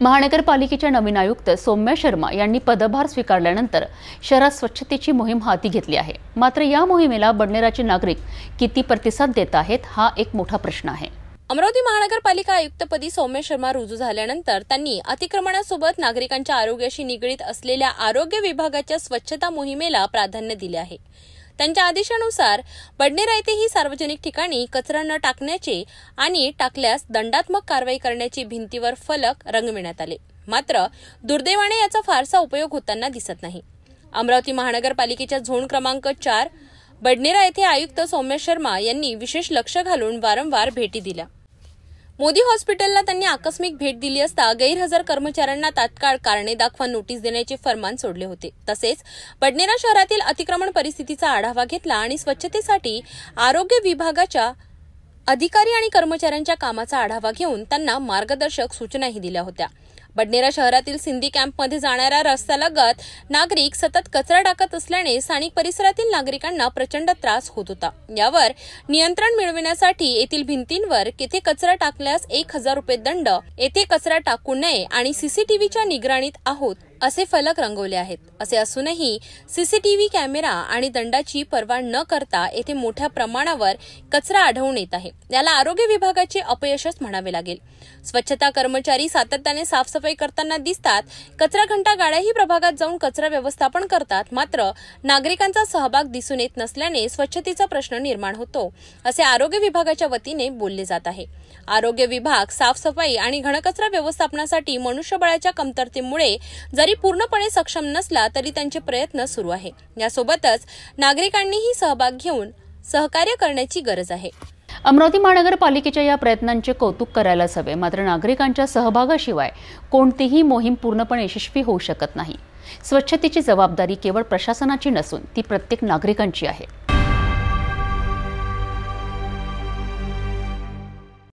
महानगरपालिकेच्या नवीन आयुक्त सौम्या शर्मा यांनी पदभार स्वीकारल्यानंतर शहरात स्वच्छतेची मोहीम हाती घेतली आहे। मात्र या मोहिमेला बडनेराचे नागरिक किती प्रतिसाद देत आहेत हा एक मोठा प्रश्न आहे। अमरावती महानगरपालिका आयुक्तपदी सौम्या शर्मा रुजू झाल्यानंतर त्यांनी अतिक्रमणासोबत नागरिकांच्या आरोग्याशी निगडीत असलेल्या आरोग्य विभागाच्या स्वच्छता मोहिमेला प्राधान्य दिले आहे। त्यांच्या आदेशानुसार बडनेरा येथेही सार्वजनिक ठिकाणी कचरा न टाकण्याचे आणि टाकल्यास दंडात्मक कारवाई करण्याची भिंतीवर फलक रंगविण्यात आले। मात्र दुर्दैवाने याचा फारसा उपयोग होताना दिसत नाही। अमरावती महानगरपालिकेच्या झोन क्रमांक 4 बडनेरा येथे आयुक्त सौम्या शर्मा यांनी विशेष लक्ष घालून वारंवार भेटी दिल्या। मोदी हॉस्पिटलला त्यांनी आकस्मिक भेट दिली असता गैरहजर कर्मचाऱ्यांना तात्काळ कारणे दाखवा नोटीस देण्याचे फरमान सोडले होते। तसेच बडनेरा शहरातील अतिक्रमण परिस्थितीचा आढावा घेतला आणि स्वच्छतेसाठी आरोग्य विभागाच्या अधिकारी आणि कर्मचाऱ्यांच्या कामाचा आढावा घेऊन त्यांना मार्गदर्शक सूचनाही दिल्या होत्या। बडनेरा शहरातील सिंधी कॅम्पमध्ये जाणाऱ्या रस्त्यालगत नागरिक सतत कचरा टाकत असल्याने स्थानिक परिसरातील नागरिकांना प्रचंड त्रास होत होता। यावर नियंत्रण मिळविण्यासाठी येथील भिंतींवर येथे कचरा टाकल्यास 1000 रुपये दंड, येथे कचरा टाकू नये आणि सीसीटीव्हीच्या निगराणीत आहोत असे फलक रंगवले आहेत। असे असूनही सीसीटीव्ही कॅमेरा आणि दंडाची पर्वा न करता येथे मोठ्या प्रमाणावर कचरा आढळून येत आहे। याला आरोग्य विभागाचे अपयशच म्हणावे लागेल। स्वच्छता कर्मचारी सातत्याने साफसफाई करताना दिसतात, कचरा घंटा गाड्याही प्रभागात जाऊन कचरा व्यवस्थापन करतात, मात्र नागरिकांचा सहभाग दिसून येत नसल्याने स्वच्छतेचा प्रश्न निर्माण होतो असे आरोग्य विभागाच्या वतीने बोलले जात आहे। आरोग्य विभाग साफसफाई आणि घनकचरा व्यवस्थापनासाठी मनुष्यबळाच्या कमतरतेमुळे जरी पूर्णपणे सक्षम नसला तरी त्यांचे प्रयत्न सुरू आहे। यासोबतच नागरिकांनीही सहभाग घेऊन सहकार्य करण्याची गरज आहे। अमरावती महानगरपालिकेच्या या प्रयत्नांचे कौतुक करायलाच हवे। मात्र नागरिकांच्या सहभागाशिवाय कोणतीही मोहीम पूर्णपणे यशस्वी होऊ शकत नाही। स्वच्छतेची जबाबदारी केवळ प्रशासनाची नसून ती प्रत्येक नागरिकांची आहे।